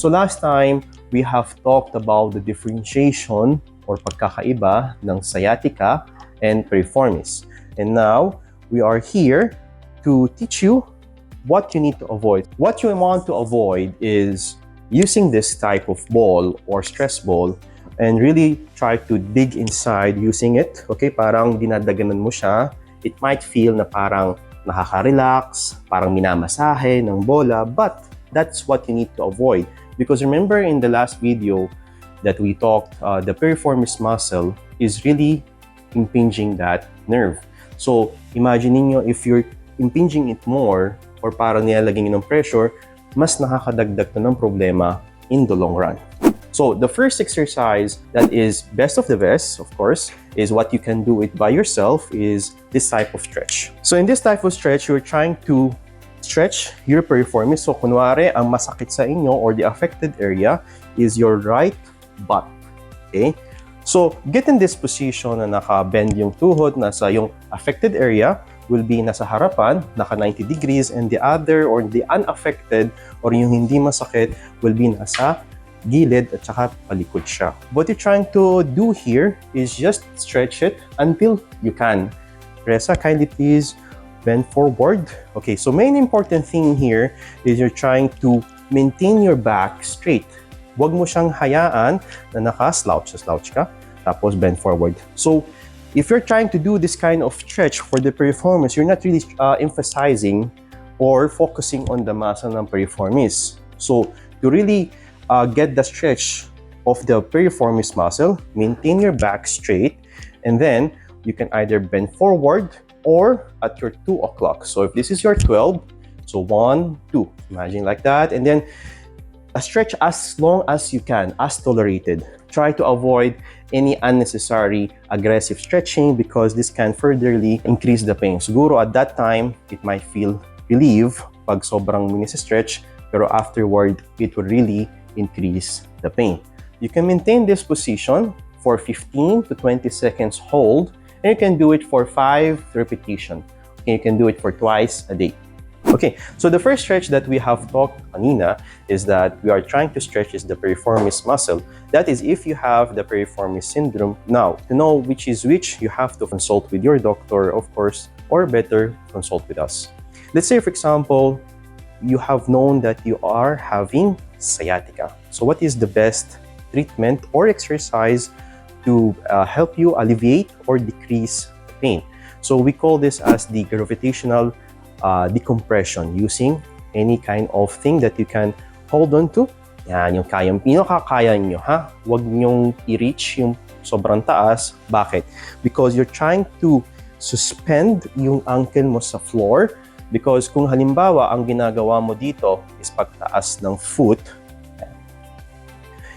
So last time, we have talked about the differentiation or pagkakaiba ng sciatica and piriformis. And now, we are here to teach you what you need to avoid. What you want to avoid is using this type of ball or stress ball and really try to dig inside using it. Okay, parang dinadaganan mo siya. It might feel na parang nakaka-relax, parang minamasahe ng bola, but that's what you need to avoid. Because remember in the last video that we talked, the piriformis muscle is really impinging that nerve. So imagine niyo if you're impinging it more or parang nilalagyan niyo ng pressure, mas nakakadagdag to ng problema in the long run. So the first exercise that is best of the best, of course, is what you can do it by yourself is this type of stretch. So in this type of stretch, you're trying to stretch your piriformis. So kunwari, ang masakit sa inyo or the affected area is your right butt. Okay? So get in this position na naka-bend yung tuhod, nasa yung affected area will be nasa harapan, naka 90 degrees, and the other or the unaffected or yung hindi masakit will be nasa gilid at saka palikod siya. What you're trying to do here is just stretch it until you can. Reza, kindly please bend forward. Okay, so main important thing here is you're trying to maintain your back straight. Huwag mo siyang hayaan na naka-slouch ka, tapos bend forward. So, if you're trying to do this kind of stretch for the piriformis, you're not really emphasizing or focusing on the muscle ng piriformis. So, to really get the stretch of the piriformis muscle, maintain your back straight, and then you can either bend forward or at your 2 o'clock. So if this is your 12, so 1, 2, imagine like that, and then stretch as long as you can, as tolerated. Try to avoid any unnecessary aggressive stretching because this can furtherly increase the pain. Siguro at that time, it might feel relief pag sobrang minisa-stretch, pero afterward, it will really increase the pain. You can maintain this position for 15 to 20 seconds hold, and you can do it for 5 repetitions. Okay, you can do it for twice a day. Okay, so the first stretch that we have talked kanina is that we are trying to stretch is the piriformis muscle. That is if you have the piriformis syndrome. Now, to know which is which, you have to consult with your doctor, of course, or better, consult with us. Let's say, for example, you have known that you are having sciatica. So what is the best treatment or exercise to help you alleviate or decrease the pain? So we call this as the gravitational decompression using any kind of thing that you can hold on to. Yan, yung pinakakaya nyo, ha? Huwag nyong i-reach yung sobrang taas. Bakit? Because you're trying to suspend yung ankle mo sa floor. Because kung halimbawa, ang ginagawa mo dito is pagtaas ng foot,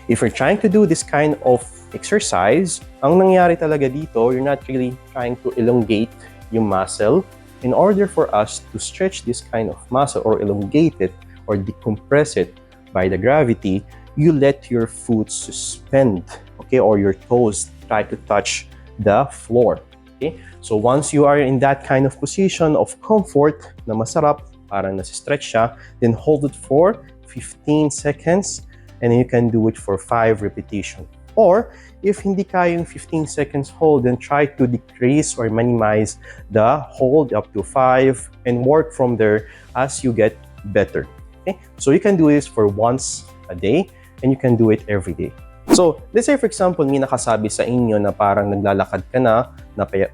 if you're trying to do this kind of exercise, ang nangyari talaga dito, you're not really trying to elongate yung muscle. In order for us to stretch this kind of muscle or elongate it or decompress it by the gravity, you let your foot suspend, okay, or your toes try to touch the floor. Okay? So once you are in that kind of position of comfort na masarap, parang nasi-stretch siya, then hold it for 15 seconds and you can do it for 5 repetitions. Or if hindi kaya yung 15 seconds hold, then try to decrease or minimize the hold up to 5 and work from there as you get better. Okay? So you can do this for once a day and you can do it every day. So let's say for example, may nakasabi sa inyo na parang naglalakad ka na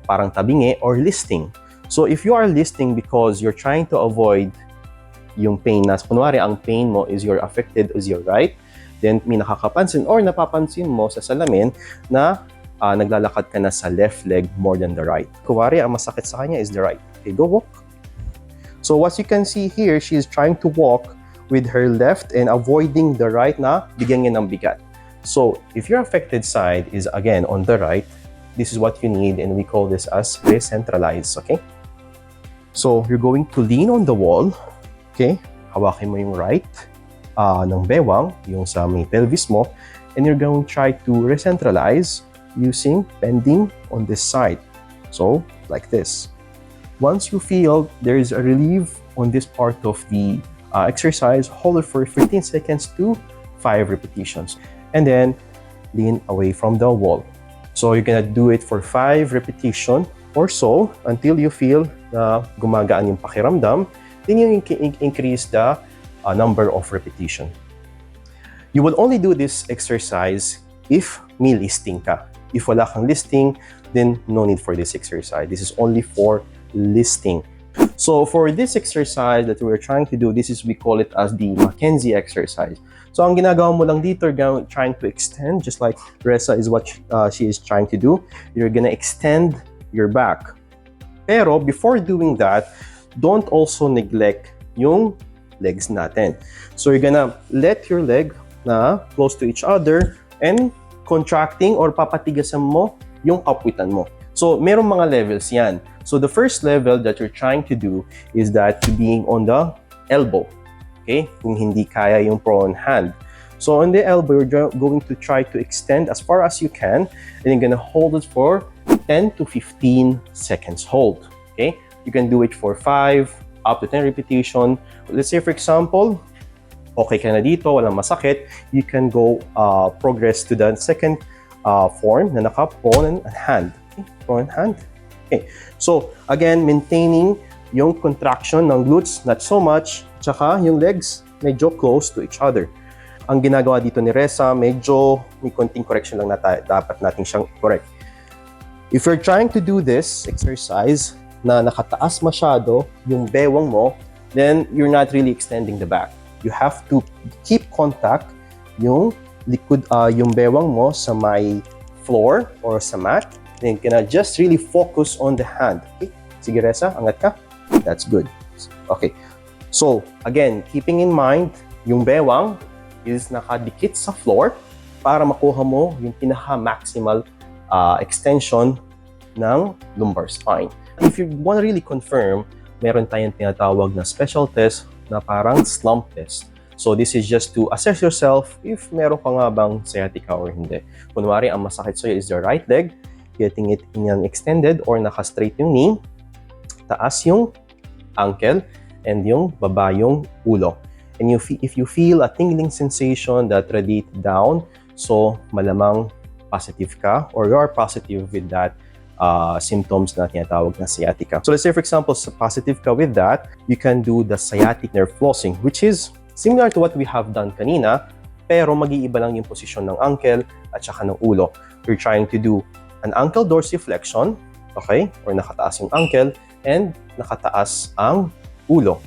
parang tabingi or listing. So if you are listing because you're trying to avoid yung pain na, kunwari ang pain mo is you're affected is your right, then may nakakapansin or napapansin mo sa salamin na naglalakad ka na sa left leg more than the right. Kunwari, ang masakit sa kanya is the right. Okay, go walk. So as you can see here, she is trying to walk with her left and avoiding the right na bigyan niya ng bigat. So if your affected side is again on the right, this is what you need and we call this as recentralize, okay? So you're going to lean on the wall, okay? Hawakin mo yung right ng bewang, yung sa may pelvis mo, and you're going to try to recentralize using bending on this side. So, like this. Once you feel there is a relief on this part of the exercise, hold it for 15 seconds to 5 repetitions. And then lean away from the wall. So you're gonna do it for 5 repetitions or so until you feel na gumagaan yung pakiramdam. Then you increase the number of repetition. You will only do this exercise if may listing ka. If wala kang listing, then no need for this exercise. This is only for listing. So for this exercise that we're trying to do, we call it as the McKenzie exercise. So ang ginagawa mo lang dito, you're trying to extend, just like Reza is what she is trying to do. You're gonna extend your back. Pero before doing that, don't also neglect yung legs natin. So you're gonna let your leg na close to each other and contracting or papatigasan mo yung kapwitan mo. So merong mga levels yan. So the first level that you're trying to do is that being on the elbow. Okay? Kung hindi kaya yung prone hand. So on the elbow, you're going to try to extend as far as you can, and you're gonna hold it for 10 to 15 seconds hold. Okay? You can do it for 5 up to 10 repetition. Let's say for example, okay ka na dito, walang masakit, you can go progress to the second form na naka-prone and hand. Okay? Prone and hand. Okay. So again, maintaining yung contraction ng glutes, not so much, tsaka yung legs medyo close to each other. Ang ginagawa dito ni Reza, medyo may konting correction lang na dapat natin siyang correct. If you're trying to do this exercise na nakataas masyado yung bewang mo, then you're not really extending the back. You have to keep contact yung likod, yung bewang mo sa may floor or sa mat. Then you can just really focus on the hand. Okay? Sige Reza, angat ka. That's good. Okay. So again, keeping in mind, yung bewang is nakadikit sa floor para makuha mo yung pinaka-maximal extension ng lumbar spine. If you want to really confirm, meron tayong tinatawag na special test na parang slump test. So this is just to assess yourself if meron ka nga bang sciatica or hindi. Kunwari, ang masakit sa'yo is the right leg, getting it extended or naka-straight yung knee, taas yung ankle, and yung baba yung ulo. And if you feel a tingling sensation that radiate down, so malamang positive ka or you are positive with that symptoms na tinatawag na sciatica. So let's say for example, positive ka with that, you can do the sciatic nerve flossing, which is similar to what we have done kanina, pero mag-iiba lang yung posisyon ng ankle at saka ng ulo. You're trying to do an ankle dorsiflexion, okay? Or nakataas yung ankle and nakataas ang ulo.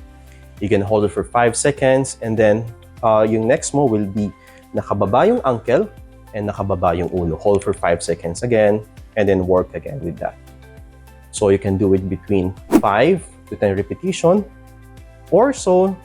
You can hold it for 5 seconds and then yung next mo will be nakababa yung ankle and nakababa yung ulo. Hold for 5 seconds again and then work again with that. So you can do it between 5 to 10 repetition or so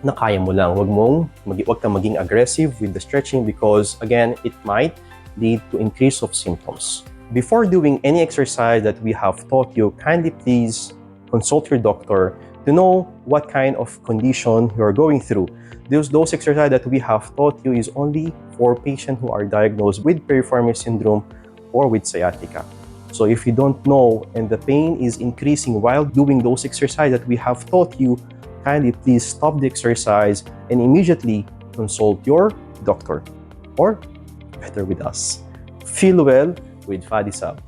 na kaya mo lang. Wag kang maging aggressive with the stretching because again, it might lead to increase of symptoms. Before doing any exercise that we have taught you, kindly please consult your doctor to know what kind of condition you are going through. Those exercises that we have taught you is only for patients who are diagnosed with piriformis syndrome or with sciatica. So if you don't know and the pain is increasing while doing those exercises that we have taught you, kindly please stop the exercise and immediately consult your doctor or better with us. Feel well with FadiSab.